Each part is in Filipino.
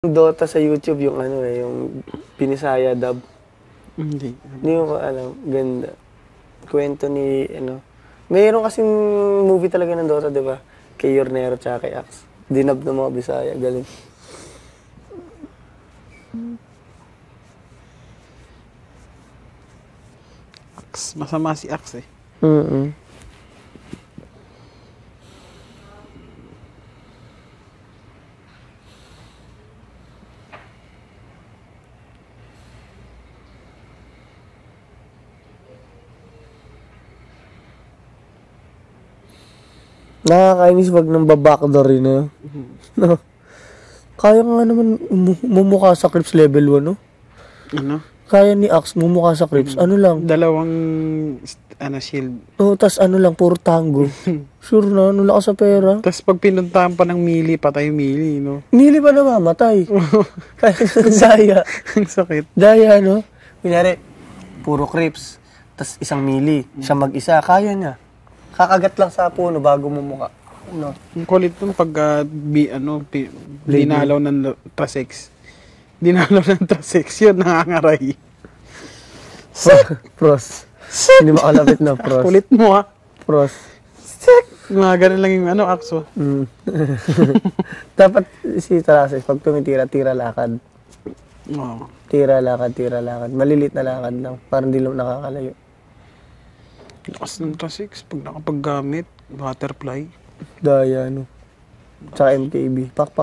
Dota sa YouTube yung ano eh, yung Binisaya dub. Hindi. Hindi mo alam, ganda. Kwento ni, ano, mayroon kasing movie talaga ng Dota, di ba? Kay Yornero tsaka kay Axe. Dinub ng mga Bisaya, galing. Axe. Masama si Axe eh. Mm. Nakakainis wag nang babackdoor rin, no? No. Kaya nga naman mumukha sa Crips level 1, no? Ano? Kaya ni Axe mumukha sa Crips. Ano lang? Dalawang shield. Oo, tas ano lang, puro tango. Sure na, ano lakas sa pera. Tapos pag pinuntahan pa ng melee, patay melee, no? Mili pa namamatay. Kaya daya. Ang sakit. Daya, no? Kunyari, puro Crips. Tas isang mili. Siya mag-isa, kaya niya. Kakagat lang sa puno bago mumuka. No? Ang kulit nun pag dinalaw ng Trasex. Dinalaw ng Trasex, yun, nangangaray. Pros. Hindi makalapit na pros. Kulit mo ha. Pros. Mga ganun lang yung Akso. Mm. Dapat si Tarasis, pag tumitira, tira lakad. Oo. Tira lakad. Malilit na lakad lang. Para hindi lang nakakalayo. Lakas ng Trasex, pag nakapaggamit, butterfly. Daya, no? Tsaka MKB. Pak.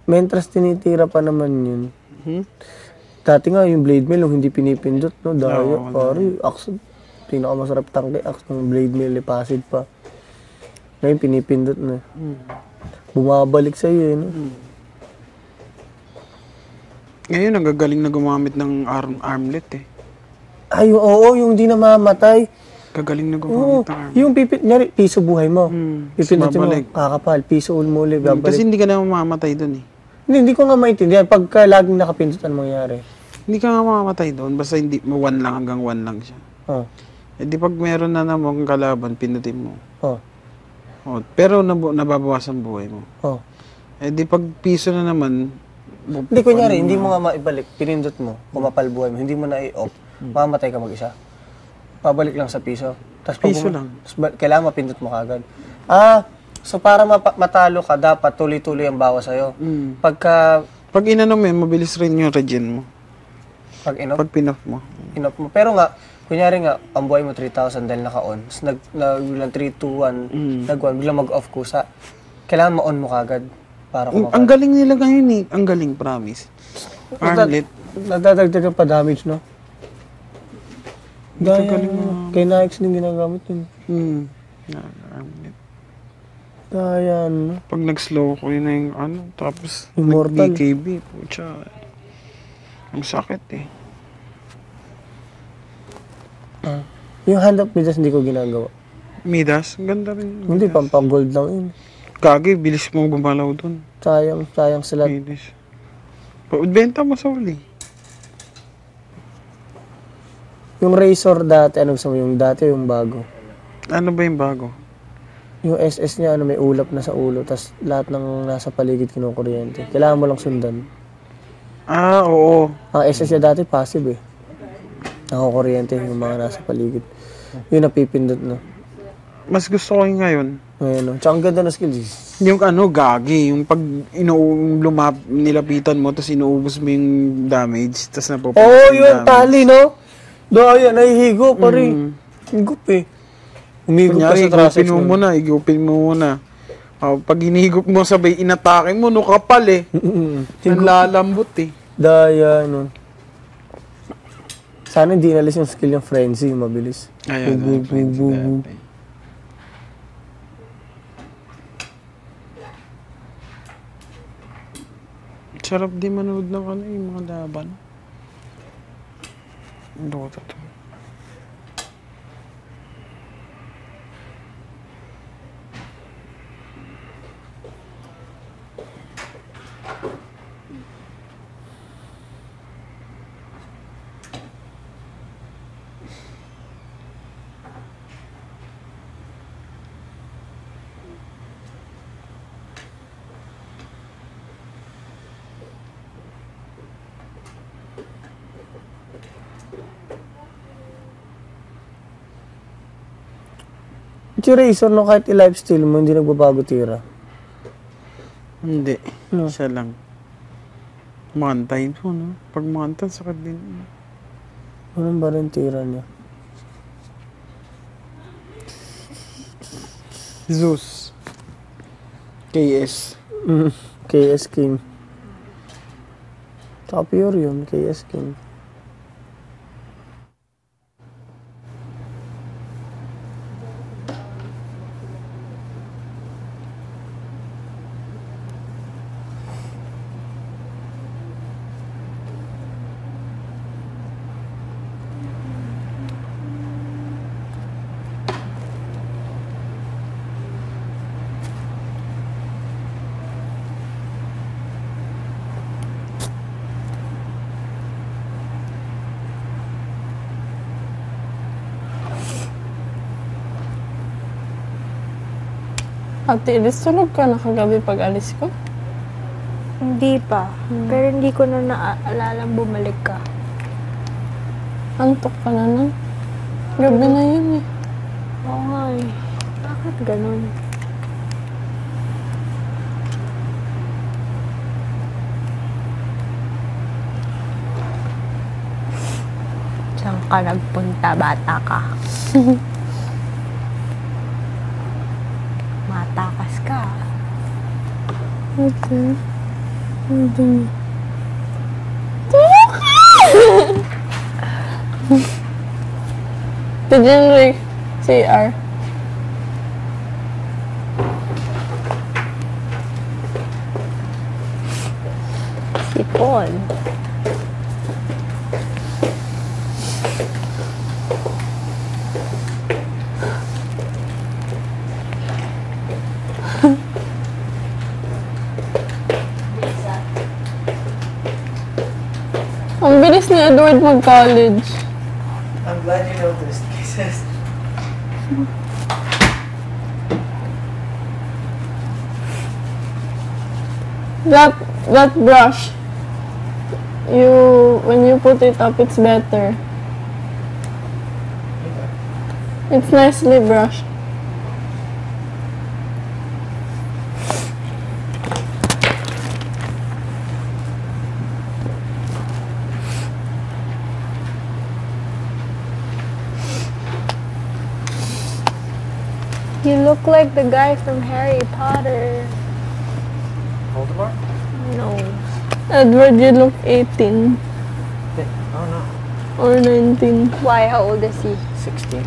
Mentras tinitira pa naman yun. Dati nga yung blade mill, yung hindi pinipindot, no? Daya, Oo, pare, Axe, pinakamasarap tangke, Axe ng blade mill, pasid pa. Ngayon, pinipindot na. Bumabalik sa'yo, no? Ngayon, nagagaling na gumamit ng armlet eh. Ay, oo, yung di namamatay. Gagaling na Oo, gumamit ng armlet. yung nyari, piso buhay mo. Pipindutin mo, Babalik. kakapal, piso muli, babalik. Kasi hindi ka na mamamatay doon eh. Hindi ko nga maintindihan. Pagka laging nakapindot, ano mangyari? Hindi ka nga mamamatay doon, basta hindi mo 1 lang hanggang 1 lang siya. Oh. Eh di pag meron na namang kalaban, pindutin mo. Oh. Oh, pero nababawasan buhay mo. Oh. Eh di pag piso na naman, Hindi, kunyari, hindi mo nga maibalik. Pinindot mo, kumapal buhay mo, hindi mo na i-off. Mamamatay ka mag-isa. Pabalik lang sa piso. Tas Piso lang. Kailangan mapindot mo kagad. So para matalo ka, dapat tuloy-tuloy ang bawa sa'yo. Pagka Pag inano mo yun, mabilis rin yung regen mo. pag inoff, Pag pinoff mo. mo. Pero nga, kunyari nga, ang buhay mo 3,000 dahil naka-on. Tapos biglang 3, 2, 1, nag-1, biglang mag-off kusa. Kailangan ma-on mo kagad. Para Ang galing nila ngayon eh. Ang galing, promise. Armlet. Nadadagdagan pa damage, no? Gaya, galing kay Nike din ginagamit yun. Armlet. Gaya, no? Pag nag-slow ko yun na yung tapos Immortal. nag-BKB. Pucha. Ang sakit eh. Yung hand up Midas hindi ko ginagawa. Midas, ang ganda rin. Hindi, pampang-gold lang yun. Kagi, bilis mo gumalaw dun. Sayang sila. Midas. Benta mo sa uli. Yung Razor dati, ano gusto mo? Yung dati o yung bago? Ano ba yung bago? Yung SS niya, may ulap na sa ulo, tas lahat ng nasa paligid kinukuryente. Kailangan mo lang sundan. Oo. Ang SS niya dati, passive eh. Nakukuryente yung mga nasa paligid. Yun napipindot na. Mas gusto ko yung ngayon. Ngayon, no? Tsaka ang ganda na skills. Yung gagi. Yung pag nilapitan mo, tapos inuubos mo yung damage, tapos napupunta Yun, tali, no? Daya, nahihigo, pare. Higup eh. Umigop ka sa Trasex. Igupin mo muna. Pag hinihigop mo, sabay inatake mo, no kapal eh. Ang lalambot eh. Daya, no? Sana hindi inalis yung skill yung frenzy, mabilis. Ayun, sarap di manood ng yung mga laban. Dota to. yung razor, no, kahit i-lifestyle mo, hindi nagbabago tira. Hindi. No. Siya lang. Mountain po, no? Pag mountain, sakit din. Ganun ba rin tira niya? Zeus. KS. KS King. Tsaka pure yun, KS King. Ate Iris, tulog ka na kagabi pag alis ko? Hindi pa. Pero hindi ko na naalalang bumalik ka. Antok ka na na. Gabi na yun eh. Oo nga eh. Bakit ganun? Saan ka nagpunta, bata ka? Matakas ka. Okay. Hindi. Did you like CR? Sipon. Ang bilis ni Edward mag-college. I'm glad you noticed, kisses. That brush, when you put it up, it's better. It's nicely brushed. You look like the guy from Harry Potter. Voldemort? No. Edward, you look 18 Oh no. or 19. Why? How old is he? 16.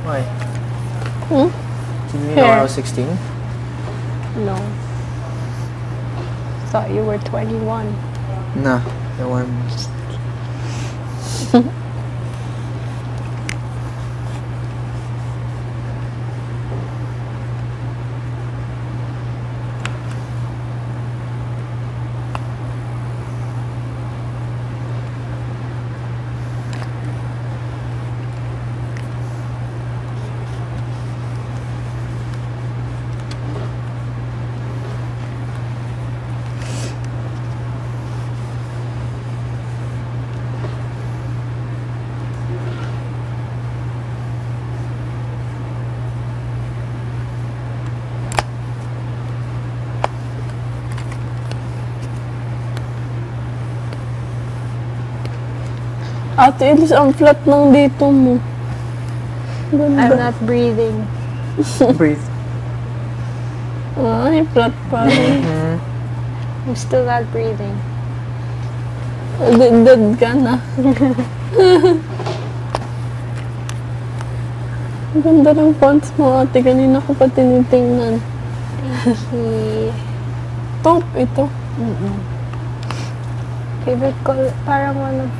Why? Hmm? Did you know Hair. I was 16? No. Thought you were 21. Nah, I weren't. Ate Iris, ang flat ng dito mo. I'm Ganda. not breathing. Breathe. Ay, flat pa rin. I'm still not breathing. Dead ka na. Ang ganda ng fonts mo, ate. Kanina ko pa tinitingnan. He... Taupe ito. Favorite color, parang one of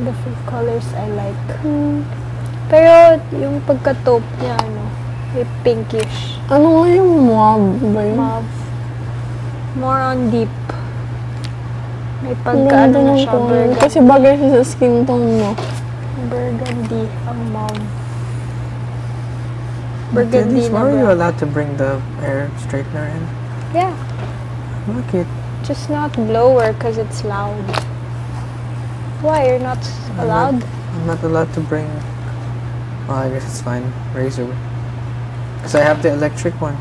the few colors I like. Pero yung pagka-taupe niya, may pinkish. Ano nga yung mauve ba yun? Mauve. More on deep. May Ang pagka ganda na ng siya, color. Kasi bagay siya sa skin tone mo. burgundy ang mauve. But at Burgundy least, na why were you brown. allowed to bring the hair straightener in? Yeah, Look it. just not blower because it's loud. Why? You're not allowed? I'm not allowed to bring. Oh, I guess it's fine. Razor. Because I have the electric one.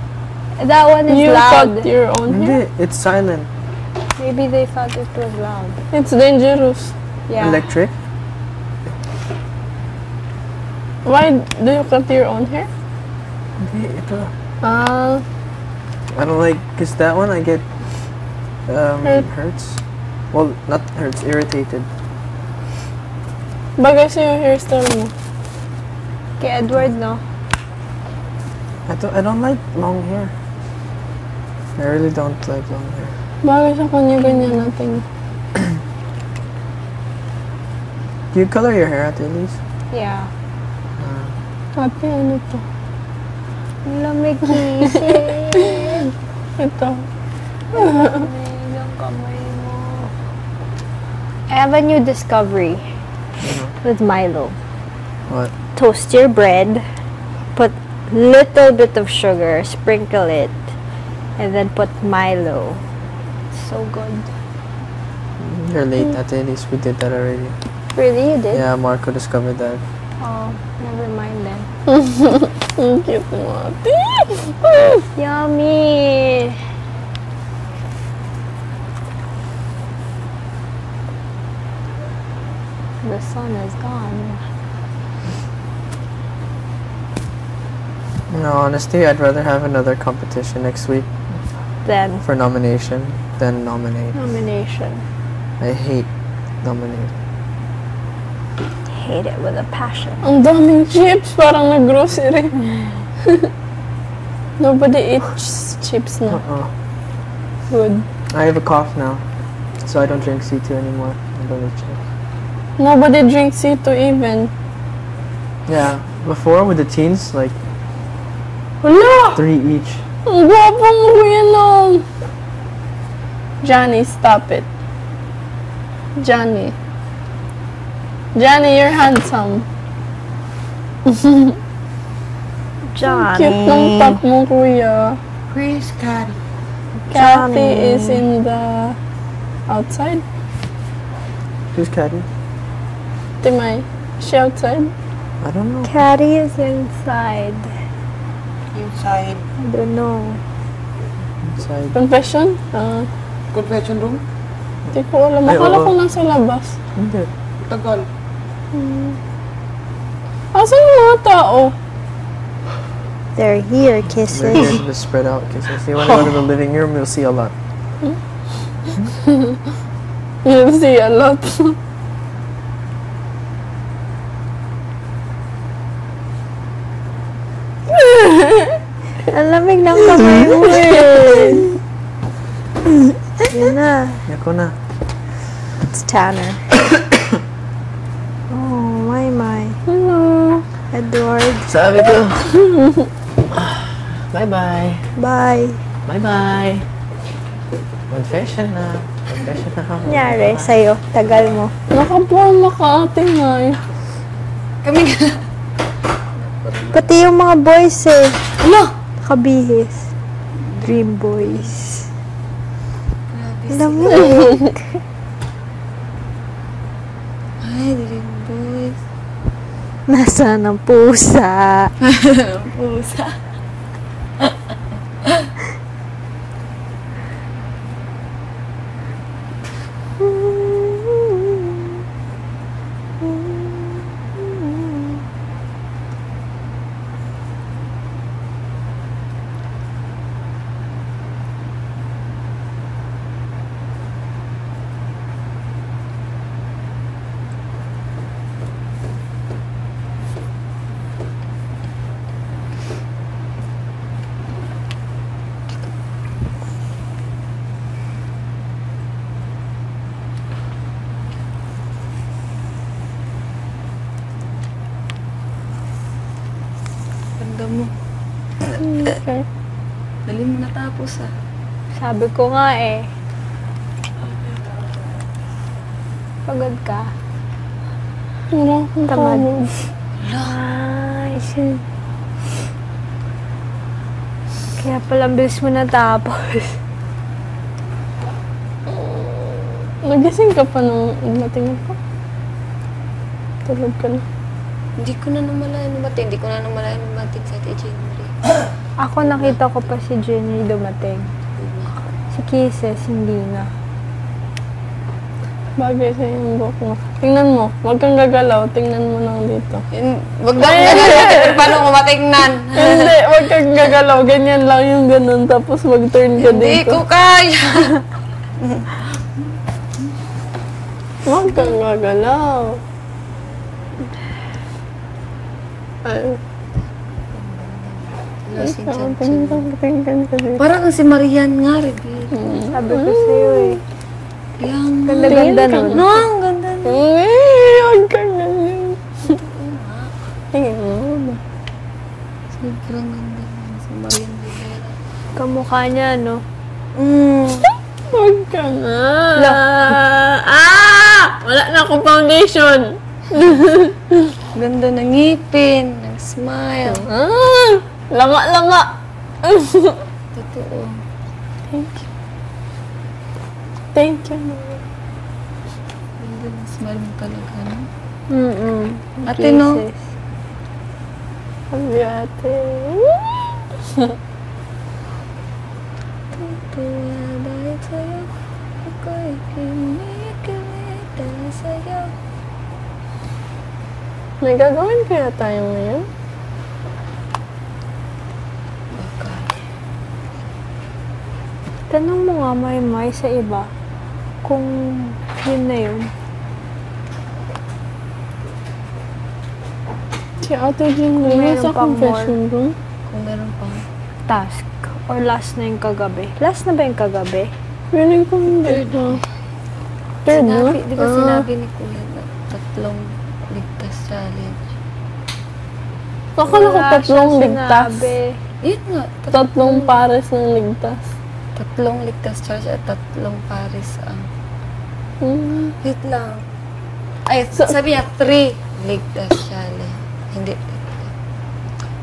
That one is You loud. cut your own hair? Hindi, it's silent. Maybe they thought it was loud. It's dangerous. Yeah. Electric? Why do you cut your own hair? Hindi, ito. I don't like, because that one I get Hurt. hurts. Well, not hurts, irritated. Bagay sa yung hairstyle mo. Kay Edward, no? I don't like long hair. I really don't like long hair. Bagay sa kanya ganyan natin. Do you color your hair, Ate Elise? Yeah. Ate, ano to? Lamig kising. Ito. Lamig ang kamay mo. I have a new discovery with Milo. What? Toast your bread, put little bit of sugar, sprinkle it, and then put Milo. So good. You're late, Ate Elise. We did that already. Really, you did? Yeah, Marco discovered that. Oh, never mind then. Ang cute mo, ate. Yummy! The sun is gone. No, honestly, I'd rather have another competition next week Then, for nomination than nominate. nomination. I hate nominating. Hate it with a passion. Ang daming chips, parang nag-grocery. Nobody eats chips na. Good. I have a cough now, so I don't drink C2 anymore. I don't eat chips. Nobody drinks C2 even. Yeah, before with the teens, like Hala! 3 each. Ang gwapong kuya nung. Johnny, stop it. Johnny. Johnny, you're handsome. Cute ng top mo, kuya. Where's Kari? Kathy Johnny. is in the outside. Who's Caddy? Timay, is she outside? I don't know. Caddy is inside. Inside. I don't know. Inside. Confession? Confession room? Di ko alam. Ay, Akala oo. ko nasa labas. Hindi. Tagal. Asan yung mga tao? They're here, They're kisses. here to spread out kisses. You want to go to the living room, you'll see a lot. You'll see a lot. Ang lamig ng kamay mo eh. Yun na. Yako na. It's Tanner. Oh, my. Hello. Edward. Sabi ko. Bye-bye. Bye. Bye-bye. Confession na. Confession na kami. Nangyari sa'yo. Tagal mo. Nakaporma ka, ate May. Pati yung mga boys eh. Ano? Nakabihis. Dream boys. Lamig. Ay, Dream Boys. Nasaan ang pusa? Pusa. Ganda mo. Okay. Dali mo natapos ah. Sabi ko nga eh. Pagod ka. Wala akong Tamad. pagod. Ay, shit. Kaya pala ang bilis mo natapos. Nagising ka pa nung natingin ko. Tulog ka na. Hindi ko na namalayan mati. Hindi ko na namalayan mati sa Ate January. Ako nakita ko pa si Jenny dumating. Si Kisses, hindi na. Bagay sa yung buhok mo. Tingnan mo. Huwag kang gagalaw. Tingnan mo lang dito. Wag daw natin. Paano ko matingnan? Hindi. Huwag kang gagalaw. Ganyan lang yung ganun. Tapos mag-turn ka Hindi dito. ko kaya. Huwag kang gagalaw. Ay. Tingnan ka dito. Parang si Marian nga, Revere. Sabi ko sa'yo eh. Yang Ganda-ganda nun. no, ang ganda nun. Huwag kang ganyan. Tingnan mo. Sobrang ganda nun. Si Marian Rivera. Kamukha niya, no? Huwag ka nga. Wala na akong foundation. Ganda ng ngipin, ng smile. Langa-langa. Totoo. Thank you. Ganda ng smile mo talaga, no? Ate, Ate, no? Sabi ate. Tuwa dahil sa'yo, ako'y kinikilig dahil sa'yo. May gagawin kaya tayo ngayon? Tanong mo nga, May sa iba, kung yun na yun. Si Ate Jean Kung meron nasa pang confession room. Kung meron pang Task. Or last na yung kagabi. Last na ba yung kagabi? Feeling ko hindi na. Third na? sinabi, di ba sinabi ni Kuya na 3 ligtas challenge? Akala ko Wala tatlong siyang ligtas. sinabi. Yun nga, Tatlong pares ng ligtas. 3 ligtas challenge at 3 pares ang... Wait lang. Ay, sabi niya 3 ligtas challenge. Hindi.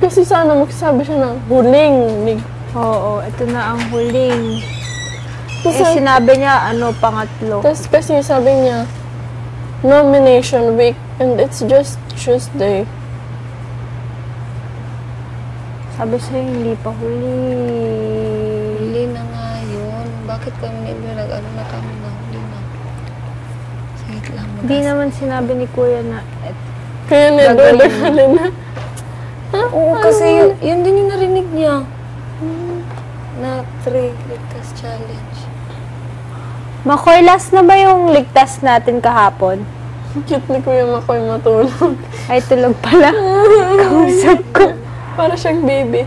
Kasi sana magsasabi siya ng huling ligtas. Oo, ito na ang huling. Kasi, Sinabi niya, pangatlo. tas kasi sabi niya, nomination week and it's just Tuesday. Sabi sa'yo, hindi pa huli. Huli na nga yun. Bakit kami nila na kami na huli na? Sige lang. Hindi naman sinabi ni Kuya na, Kaya nidodagali na. Oo, kasi yun din yung narinig niya. Na 3 ligtas challenge. Makoy, last na ba yung ligtas natin kahapon? Cute ni Kuya Makoy matulog. Ay, tulog pala. Kausap ko. Para siyang baby.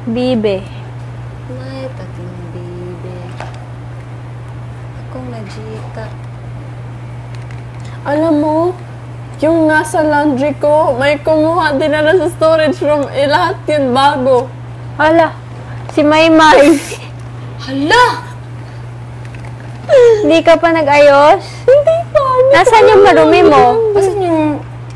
Bibe. May 3 bibe. Akong najita. Alam mo, yung nasa laundry ko, may kumuha din na sa storage room. Lahat yun bago. Hala, si Maymay. Hala! Hindi ka pa nag-ayos? Hindi pa. Nasaan yung marumi mo? Asan yung...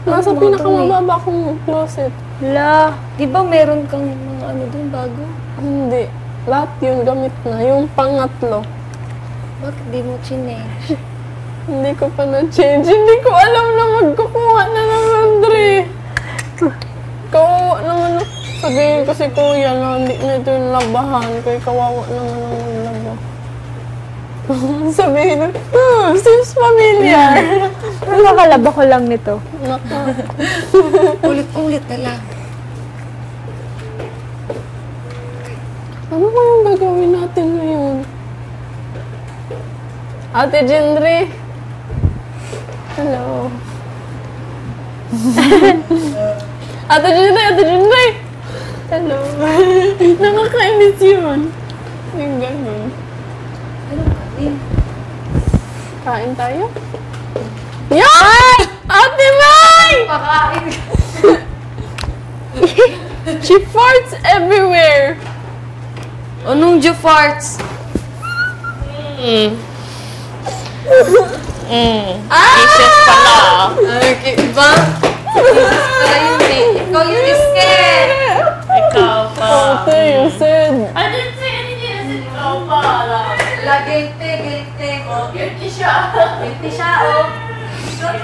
Nasa pinakamababa kong closet. Hala, Di ba meron kang mga dun bago? Hindi. Lahat yun gamit na. Yung pangatlo. Bakit di mo chinage? Hindi ko pa na-change. Hindi ko alam na magkukuha na ng laundry. Kawawa naman. Sabihin ko si Kuya na hindi na ito yung labahan. Kaya kawawa naman ang maglaba. Sabihin ko, seems familiar. nakakalaba ko lang nito. Naka. Ulit-ulit na lang. Ano kayang gagawin natin ngayon? Ate Jindri. Hello. Ate Jindri! Ate Jindri! Hello. Nakakainis yun. Yung ganun. Kain tayo? Yan! Ate May! Pakain! She farts everywhere. Anong Jew farts? Kisses pala. Okay, ba? Pala yun eh. Ikaw yung scared! Ikaw pa. Ate, you said. La, guilty, guilty. Oh, guilty siya. Guilty siya, oh. Guilty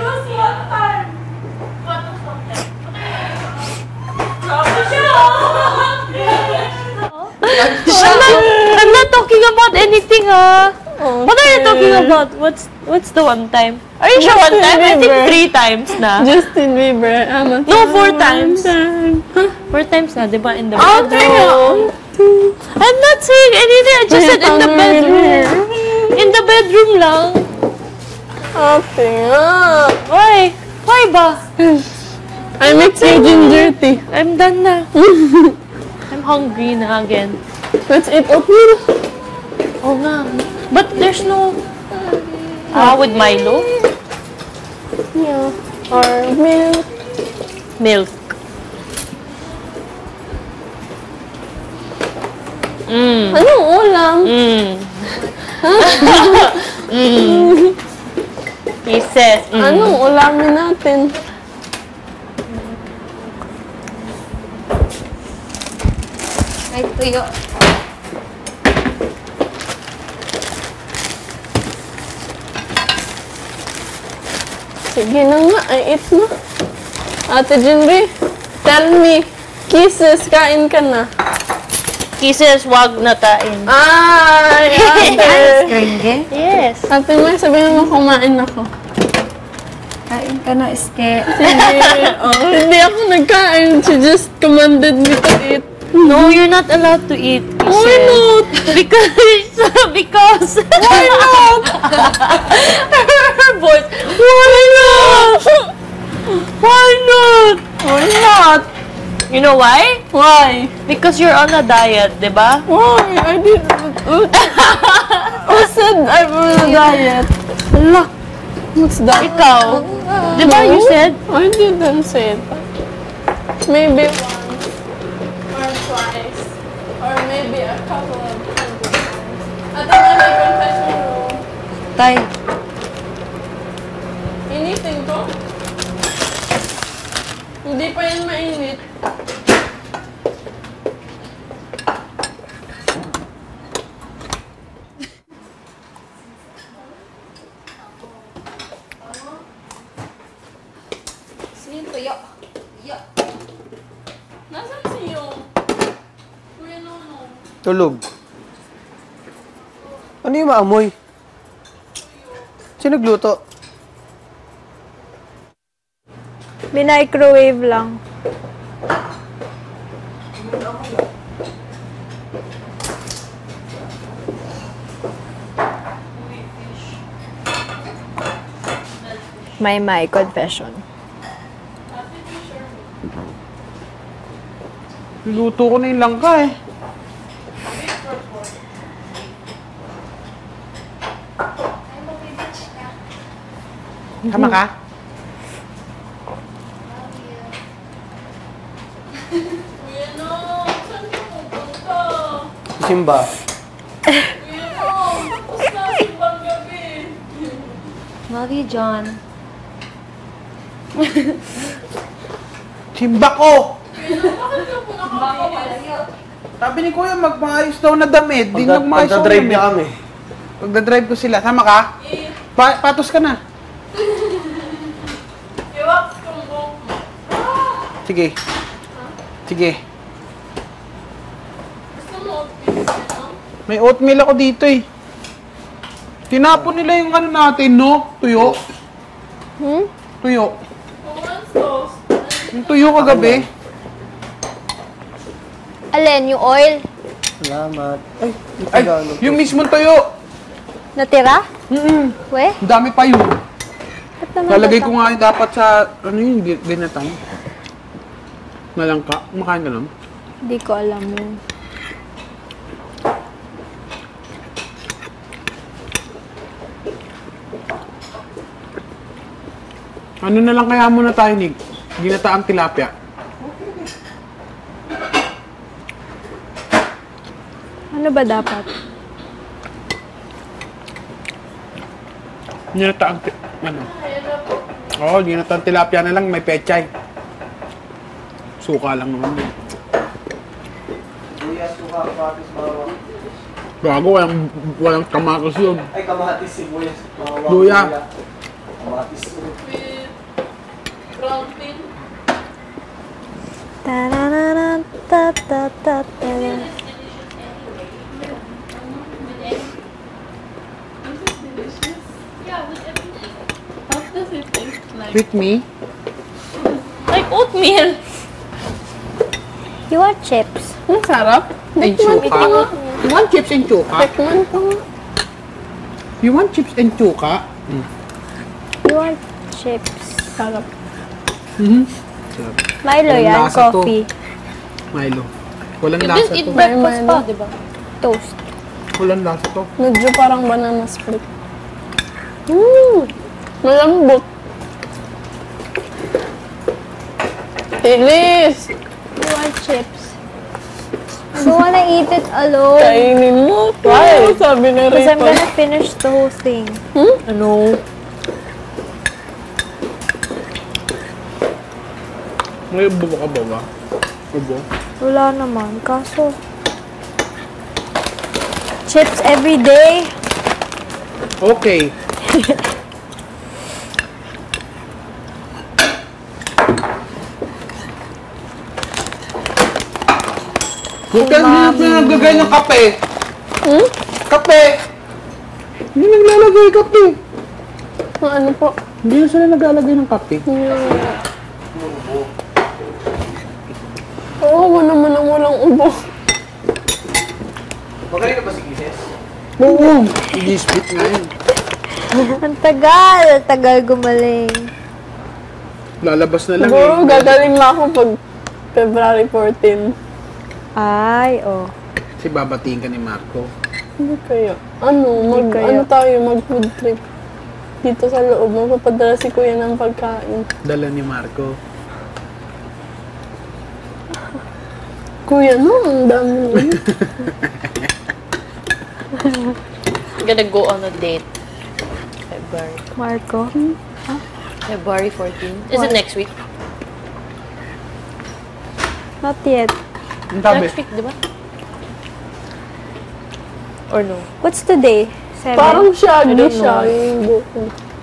siya. I'm not talking about anything, What are you talking about? What's the one time? Are you sure one time? I think 3 times na. Justin Bieber. No, 4 times. 4 times na, di ba? In the bedroom. I'm not saying anything. I just said in the bedroom. In the bedroom lang. Ate nga. Why? Why ba? I make your ginger tea. I'm done na. I'm hungry na again. Let's eat oatmeal. Oh nga. But there's no... with Milo? Yeah. Or milk. Milk. Anong ulam? Kisses. Anong ulamin natin? Ay, tuyo. Sige na nga, I eat na. Ate Jinri, tell me, kisses, kain ka na. Kisses, wag na tain. Ay, ate. Kenge? Yes. Ate May, sabihin mo kumain ako. Kain ka na, Iske. Sige. Hindi ako nagkain. She just commanded me to eat. No, you're not allowed to eat kisses. Why not? Because why not? Her voice. Why not? Why not? Why not? You know why? Why? Because you're on a diet, di ba? Why? I didn't. Who said I'm on a diet? Hala. What's that? Ikaw. Di ba you said? I didn't say that. Maybe once. Or twice. Or maybe a couple of hundred times. Ate May, may confession room. Tay. Initin ko? Hindi pa yan mainit. Sino tuyo? Tuyo. Nasaan si Yung? Kuya Nono. Tulog. Ano yung maamoy? Sino nagluto? Minicrowave lang. My confession. Luto ko na yung langka eh. Tama ka? Kuya No, saan ka pupunta? Simba. Kuya No, tapos na simbang gabi. Love you, John. Simba ko! Bakit ka po nakakabihis? Sabi ni Kuya, magmaayos daw na damit. Di nagmaayos daw Pagdadrive damit. niya kami. Pagdadrive ko sila. Tama ka? Patos ka na. Iwak kong buhok mo. Sige. Sige. Gusto mo oatmeal, no? May oatmeal ako dito eh. Tinapon nila yung ano natin, no? Tuyo. Tuyo. One sauce. Yung tuyo kagabi. Alin, yung oil? Salamat. Ay, Ay, Tagalog. yung mismong tuyo. Natira? We? Ang dami pa yun. Ba't naman Lalagay bata? ko nga dapat sa, ano yun, ginatan. Nalangka. Kumakain ka lang. Hindi ko alam yun. Ano na lang kaya muna tayo, Nick? Ginataang tilapia. Ano ba dapat? Ginataang ano? Oo, ginataang tilapia na lang, may pechay. Suka lang naman din. Kuya, suka, kamatis, bawang. Bago, walang kamakas yun. Ay, kamatis, sibuyas, bawang. Luya. Kamatis. With brown tin. Tarararan, ta ta ta ta. How does it taste like? With me? Like oatmeal. You want chips? Ang sarap. And chuka? You want chips and chuka? Tikman ko nga. You want chips and chuka? You want chips? Sarap. Sarap. Milo Walang yan, lasa to. coffee, Milo. Walang You lasa didn't eat to. breakfast pa, di ba? toast. Walang lasa to. Medyo parang banana split. Malambot. Ilis! You want chips? I don't wanna eat it alone. Kainin mo. Why? Sabi ni Because I'm Rito. gonna finish the whole thing. Ano? May bubo ka ba ba? Bubo? Wala naman. Kaso, chips every day. Okay. Huwag ka naglagay ng kape. Kape! Hindi naglalagay kape. Ano po? Hindi na sila naglalagay ng kape. Oo, naman ang walang ubo. Magaling na ba si Gises? Oo. I-split nga yun. Ang tagal gumaling. Lalabas na lang Siguro eh. gagaling na ako pag February 14. Ay, oh. Kasi babatiin ka ni Marco. Hindi kaya. Ano tayo, mag food trip. Dito sa loob, magpapadala si Kuya ng pagkain. Dala ni Marco. Kuya, no, ang dami nun. Gonna go on a date. February. Marco. February 14. Is it next week? Not yet. Ang sabi, Next week, di ba? Or no? What's today? 7? Parang shaggy I don't siya know. yung buko.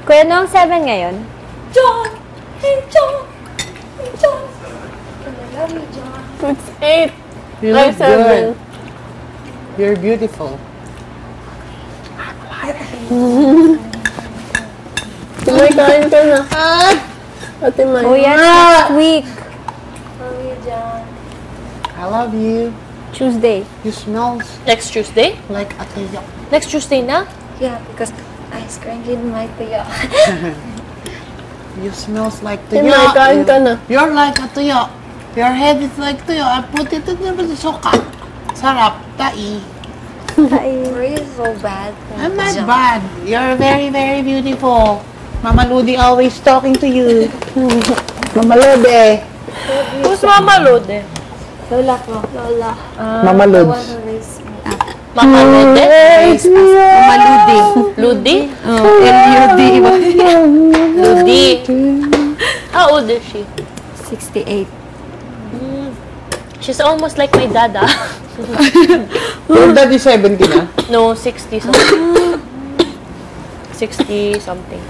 Kuya, noong 7 ngayon? John! Hey, John! Hey, John! It's 8. you Ay, look 7. good. You're beautiful. May kain ka na. Ate May. Kuya, next week. I love you. Tuesday. You smell Next Tuesday? like a tuyo. Next Tuesday na? Yeah, because I strangled my tuyo. You smells like Ate tuyo. May, kain ka na. You're like a tuyo. Your head is like tuyo. I put it in the soka. Sarap. Tai. Ay. Were you so bad? I'm not bad. You're very, very beautiful. Mama Ludi always talking to you. Mama Ludi. Who's Mama Lode? Lola ko. Lola. Mama The one Lods. who raised me up. Mama Lode? Mama Ludi. Ludi? L-U-D. Ludi. How old is she? 68. She's almost like my dad, ah. Your dad is 70 na? No, 60 something. 60 something.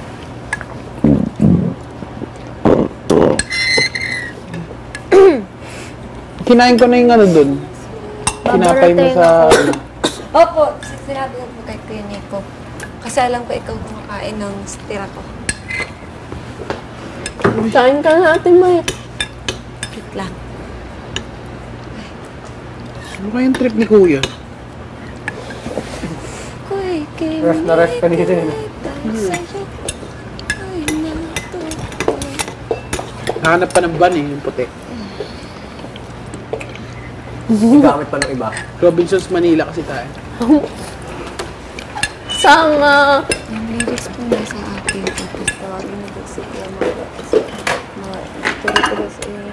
Kinain ko na yung ano dun. Kinapay mo sa... Opo, sinabi ko po kay Kuya Nico. Kasi alam ko ikaw kumakain ng tira ko. Kain ka na, Ate May. Wait lang. Ano kayong trip ni Kuya? Kuy, Rush na rush kanina yun. Hanap pa ng ban eh, yung puti. Gamit pa ng iba. Robinsons Manila kasi tayo. Sama. Yung lyrics po nasa akin. Tapos tawagin mo po si Kuya Marco. Tuloy-tuloy sa iyo.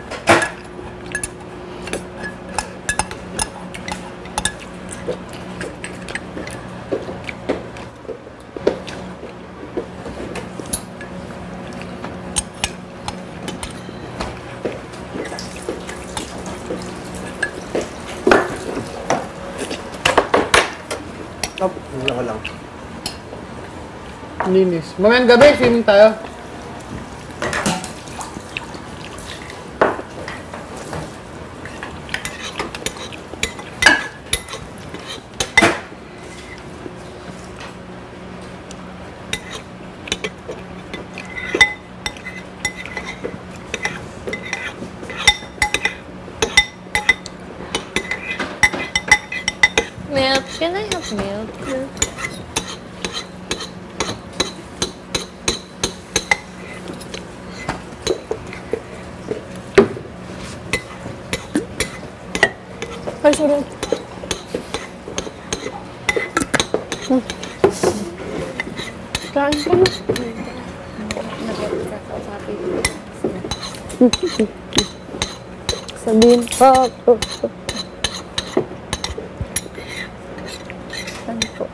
Oh, wala ko lang. Linis. Mamayang gabi, swimming tayo. milk? Can I have milk? Ay, sorry. Kain ka na. Sabihin pa. Saan po?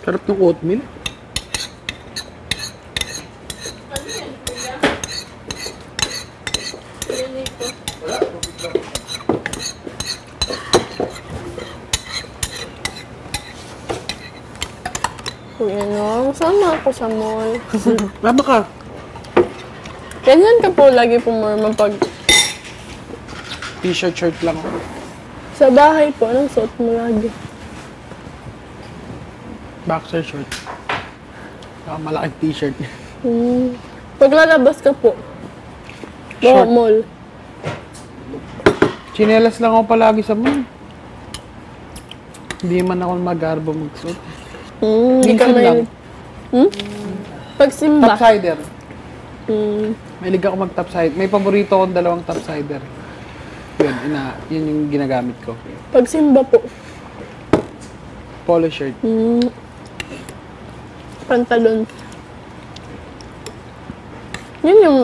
Sarap ng oatmeal. Kuya Nong, sama ako sa mall. Mama ka. Ganyan ka po lagi pumorma pag T-shirt, shirt lang. sa bahay po. Anong suot mo lagi? Boxer short. Saka malaking t-shirt. Pag lalabas ka po, Short. mall. Chinelas lang ako palagi sa mall. Hindi man ako mag-arbo magsuot. Hindi ka Minsan lang. Pag simba. Topsider. Mm. Mahilig ako mag-topsider. May paborito akong dalawang topsider. Yun yung ginagamit ko. Pag simba po. Polo shirt. Pantalon. Yun yung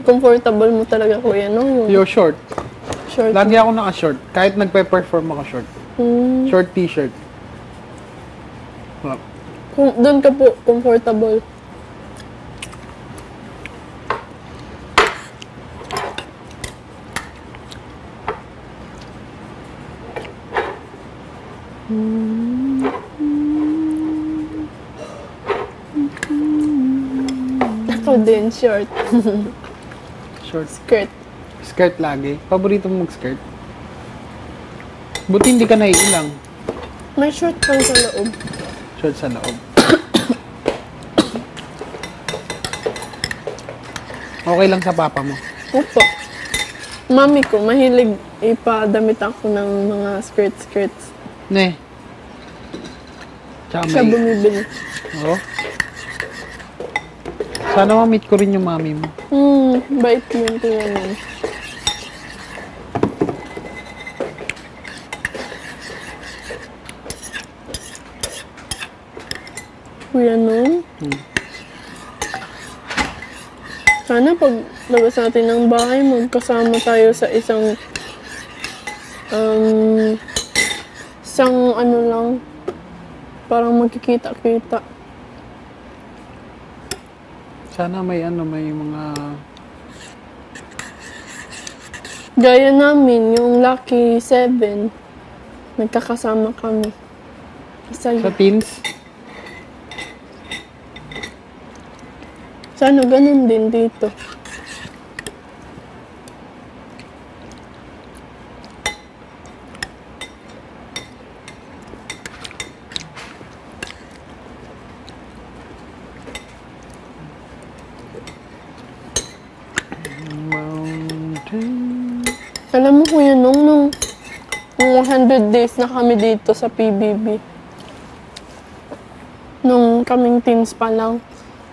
comfortable mo talaga, kuya, no? Yung short. Short. Lagi ako naka-short. Kahit nagpe-perform ako short. Short t-shirt. Doon ka po, comfortable. Ako din, short. Short. Skirt. Skirt lagi. Paborito mo mag-skirt? Buti hindi ka naiilang. May short kang sa loob. Short sa loob. Okay lang sa papa mo. Opo. Mami ko, mahilig ipadamit ako ng mga skirts. Ne. Tsaka Siya may... bumibili. Oo. Sana ma-meet ko rin yung mami mo. Bait yun, kuya nun. Kuya nun? Sana pag labas natin ng bahay, magkasama tayo sa isang ano lang, parang magkikita-kita. Sana may mga... Gaya namin, yung Lucky 7, nagkakasama kami. Sa teens? Sana ganun din dito. Alam mo, kuya, nung 100 days na kami dito sa PBB. Nung kaming teens pa lang.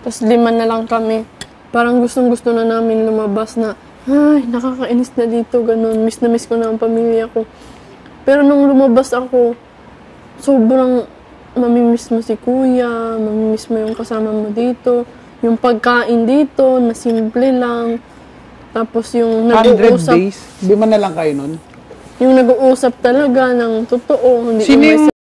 Tapos 5 na lang kami. Parang gustong-gusto na namin lumabas na, ay, nakakainis na dito, ganun. Miss na miss ko na ang pamilya ko. Pero nung lumabas ako, sobrang mamimiss mo si kuya, mamimiss mo yung kasama mo dito. Yung pagkain dito, na simple lang. Tapos yung 100 nag-uusap, days? 5 na lang kayo nun? yung nag-uusap talaga ng totoo. Hindi Sino umay yung